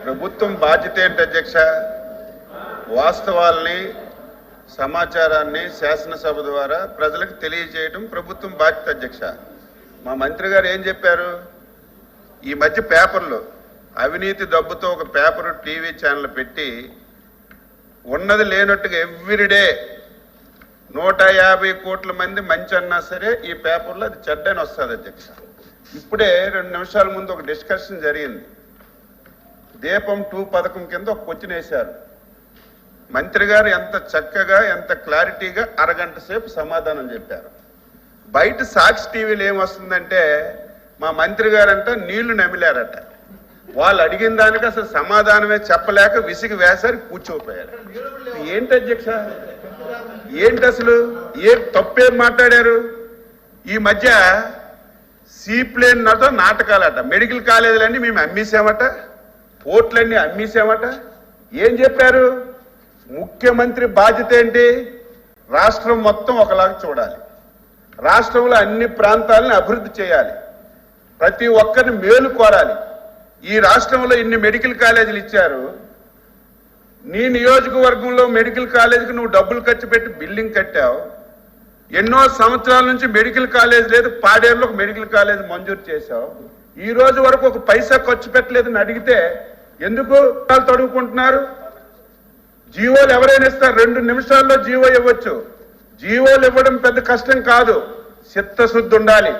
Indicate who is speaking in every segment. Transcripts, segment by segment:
Speaker 1: ప్రభుత్వం బాధ్యత ఏంటి అధ్యక్ష? వాస్తవాల్ని సమాచారాన్ని శాసనసభ ద్వారా ప్రజలకు తెలియజేయడం ప్రభుత్వం బాధ్యత అధ్యక్ష. మా మంత్రి గారు ఏం చెప్పారు? ఈ మధ్య పేపర్లో అవినీతి డబ్బుతో ఒక పేపరు టీవీ ఛానల్ పెట్టి ఉన్నది లేనట్టుగా ఎవ్రీడే 150 కోట్ల మంది మంచి అన్నా సరే ఈ పేపర్లో అది చెడ్డని వస్తుంది అధ్యక్ష. ఇప్పుడే 2 నిమిషాల ముందు ఒక డిస్కషన్ జరిగింది. దీపం 2 పథకం కింద ఒక క్వశ్చన్ వేశారు. మంత్రి గారు ఎంత చక్కగా ఎంత క్లారిటీగా అరగంట సేపు సమాధానం చెప్పారు. బయట సాక్షి టీవీలో ఏమొస్తుందంటే మా మంత్రి గారంట నీళ్లు నమిలారట. వాళ్ళు అడిగిన దానికి అసలు సమాధానమే చెప్పలేక విసిగి వేసారి కూర్చోపోయారు. ఏంటి అధ్యక్ష? ఏంటి అసలు? తప్పేం మాట్లాడారు? ఈ మధ్య సీప్లేన్ నాటకాలట, మెడికల్ కాలేజీలన్నీ మేము అమ్మేసామట, పోర్ట్లన్నీ అమ్మేసామట. ఏం చెప్పారు? ముఖ్యమంత్రి బాధ్యత ఏంటి? రాష్ట్రం మొత్తం ఒకలాగా చూడాలి, రాష్ట్రంలో అన్ని ప్రాంతాలను అభివృద్ధి చేయాలి, ప్రతి ఒక్కరిని మేలు కోరాలి. ఈ రాష్ట్రంలో ఇన్ని మెడికల్ కాలేజీలు ఇచ్చారు. నీ నియోజకవర్గంలో మెడికల్ కాలేజీకి నువ్వు డబ్బులు ఖర్చు పెట్టి బిల్డింగ్ కట్టావు. ఎన్నో సంవత్సరాల నుంచి మెడికల్ కాలేజ్ లేదు, పాడేరులో ఒక మెడికల్ కాలేజ్ మంజూరు చేశావు. ఈ రోజు వరకు ఒక పైసా ఖర్చు పెట్టలేదని అడిగితే ఎందుకు తడుగుకుంటున్నారు? జీవోలు ఎవరైనా ఇస్తారు, 2 నిమిషాల్లో జీవో ఇవ్వచ్చు. జీవోలు ఇవ్వడం పెద్ద కష్టం కాదు, చిత్తశుద్ధి ఉండాలి.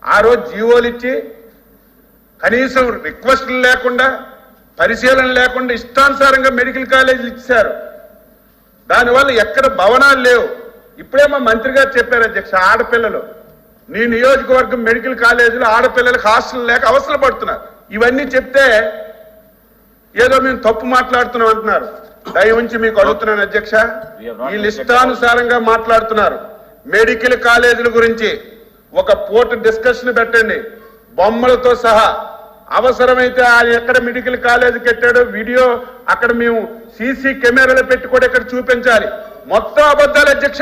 Speaker 1: ఆ రోజు జీవోలు ఇచ్చి కనీసం రిక్వెస్ట్లు లేకుండా పరిశీలన లేకుండా ఇష్టానుసారంగా మెడికల్ కాలేజీలు ఇచ్చారు. దానివల్ల ఎక్కడ భవనాలు లేవు. ఇప్పుడే మా మంత్రి గారు చెప్పారు అధ్యక్ష, ఆడపిల్లలు నీ నియోజకవర్గం మెడికల్ కాలేజీలో ఆడపిల్లలకు హాస్టల్ లేక అవసరం పడుతున్నారు. ఇవన్నీ చెప్తే ఏదో మేము తప్పు మాట్లాడుతున్నాం అంటున్నారు. దయవుంచి మీకు అడుగుతున్నాను అధ్యక్ష, వీళ్ళు ఇష్టానుసారంగా మాట్లాడుతున్నారు. మెడికల్ కాలేజీల గురించి ఒక పూట డిస్కషన్ పెట్టండి, బొమ్మలతో సహా. అవసరమైతే ఆయన ఎక్కడ మెడికల్ కాలేజీ కట్టాడో వీడియో అక్కడ మేము సీసీ కెమెరాలు పెట్టి కూడా ఇక్కడ చూపించాలి. మొత్తం అబద్ధాలు అధ్యక్ష.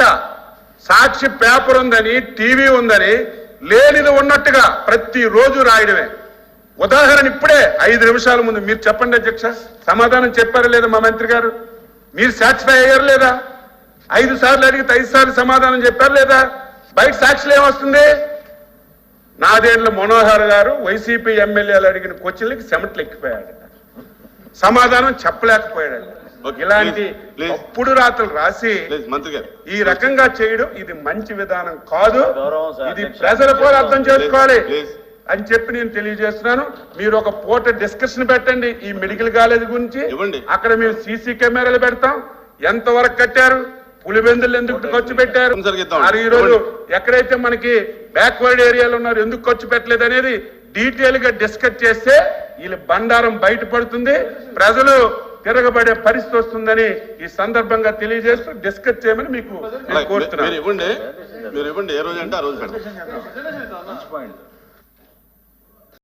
Speaker 1: సాక్షి పేపర్ ఉందని, టీవీ ఉందని లేనిది ఉన్నట్టుగా ప్రతిరోజు రాయడమే. ఉదాహరణ ఇప్పుడే 5 నిమిషాల ముందు మీరు చెప్పండి అధ్యక్ష, సమాధానం చెప్పారా లేదా మా మంత్రి గారు? మీరు సాటిస్ఫై అయ్యారు లేదా? 5 సార్లు అడిగితే 5 సార్లు సమాధానం చెప్పారు లేదా? బయట సాక్షులు ఏమొస్తుంది? నాదేండ్ల మనోహర్ గారు వైసీపీ ఎమ్మెల్యేలు అడిగిన క్వశ్చన్లకి చెమటలు ఎక్కిపోయాడు, సమాధానం చెప్పలేకపోయాడు. ఇలాంటి తప్పుడు రాతలు రాసి ఈ రకంగా చేయడం ఇది మంచి విధానం కాదు. ఇది ప్రజల కూడా అర్థం చేసుకోవాలి అని చెప్పి నేను తెలియజేస్తున్నాను. మీరు ఒక పూట డిస్కషన్ పెట్టండి ఈ మెడికల్ కాలేజ్ గురించి. అక్కడ మేము సీసీ కెమెరాలు పెడతాం. ఎంతవరకు కట్టారు, పులివెందులు ఎందుకు ఖర్చు పెట్టారు, ఈ రోజు ఎక్కడైతే మనకి బ్యాక్వర్డ్ ఏరియాలో ఉన్నారు ఎందుకు ఖర్చు పెట్టలేదు అనేది డీటెయిల్ గా డిస్కస్ చేస్తే వీళ్ళ బండారం బయటపడుతుంది, ప్రజలు తిరగబడే పరిస్థితి వస్తుందని ఈ సందర్భంగా తెలియజేస్తూ డిస్కస్ చేయమని మీకు కోరుతున్నాను.